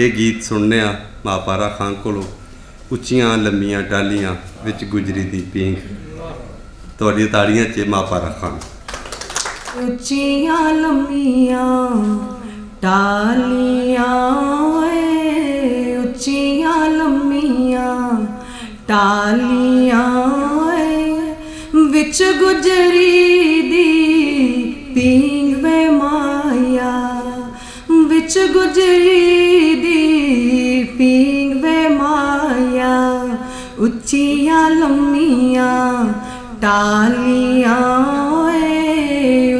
ये गीत सुनने महापारा खां कोलों उच्चियां लम्मियां टालियां विच गुजरी दी पींग। तुहाडी ताड़ियां च महापारा खां। उच्चियां लम्मियां टालियां उच्चियां लम्मियां टालियां विच गुजरी दी पींग वे माया विच गुजरी दी पींग वे माया। उच्चियां लम्मियां टालियां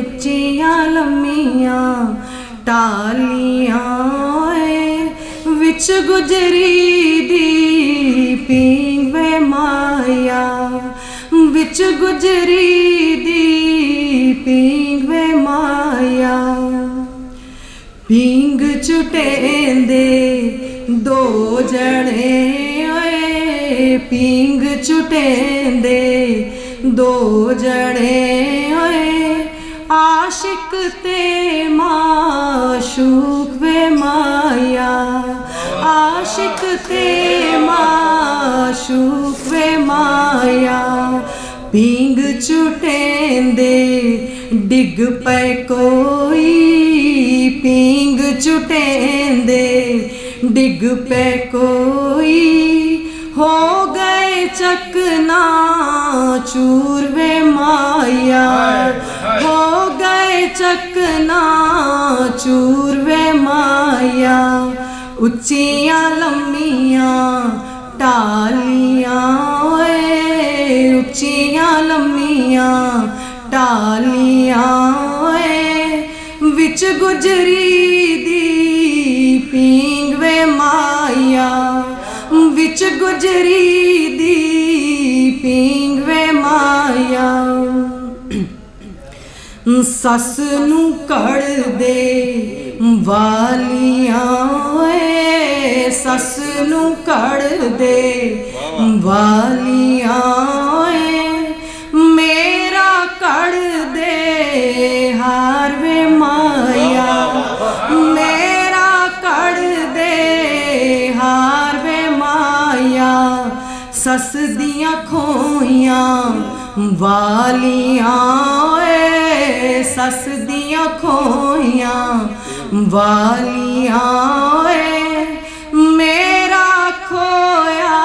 उच्चियां लम्मियां टालियां विच गुजरी दी पींग वे माया विच गुजरी दी पींग वे माया। पींग चुटेंदे दो जने ओए पींग चुटेंदे दो जने ओए आशिक ते माशूक वे माया आशिक ते माशूक वे माया। पींग चुटेंदे डिग पे कोई पींग चुटेंदे डिग पे कोई हो गए चकना चूर वे माया हो गए चकना चूर वे माया। उच्चियां लम्मियां टालियां उच्चियां लम्मियां टालियां विच गुजरी दी पींग वे माया विच गुजरी दी पींग वे माया। सस नूं कड़ दे वालियां सस नूं कड़ दे वालियां मेरा कड़ दे हार वे माया मेरा कड़ दे हार वे माया। सस दियां खोइयां वालियां सस दियां खोइयां वालियां मेरा खोया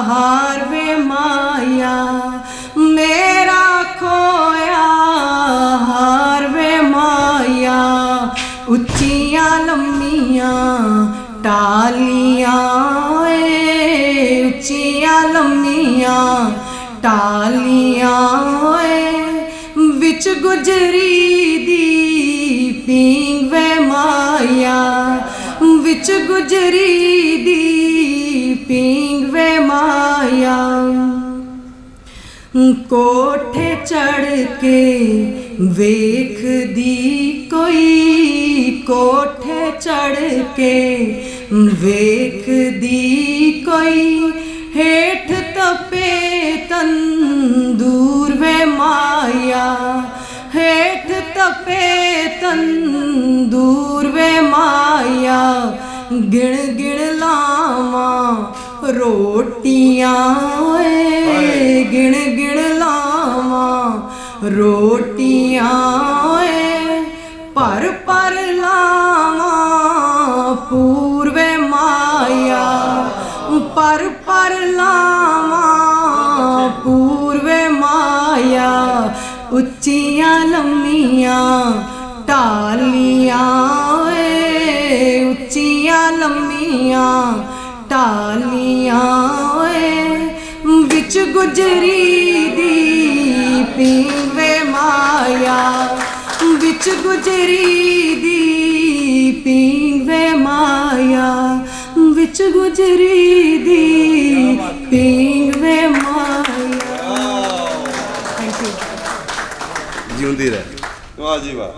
हार वे माया मेरा खोया हार वे माया। उच्चियां लम्मियां टालियां उच्चियां लम्मियां टालियां विच गुजरी दी पींग वे माया विच गुजरी दी पींग वे माया। कोठे चढ़ के वेख दी कोई कोठे चढ़ के वेख दी कोई हेठ तपे तंदूर वे माया हेठ तपे तंदूर वे माया। गिण गिण लावा रोटियां गिण गिण लावा रोटियां पर पर लावा पूर्वे माया पर पर लावा पूर्वे माया। उच्चियां लम्मियां टालियां उच्चियां लम्मियां टालियां विच गुजरी दी पींग वे माया विच गुजरी दी पींग वे माया विच गुजरी दी पींग वे माया। Thank you. जिउंदी रहे। वाह जी वाह।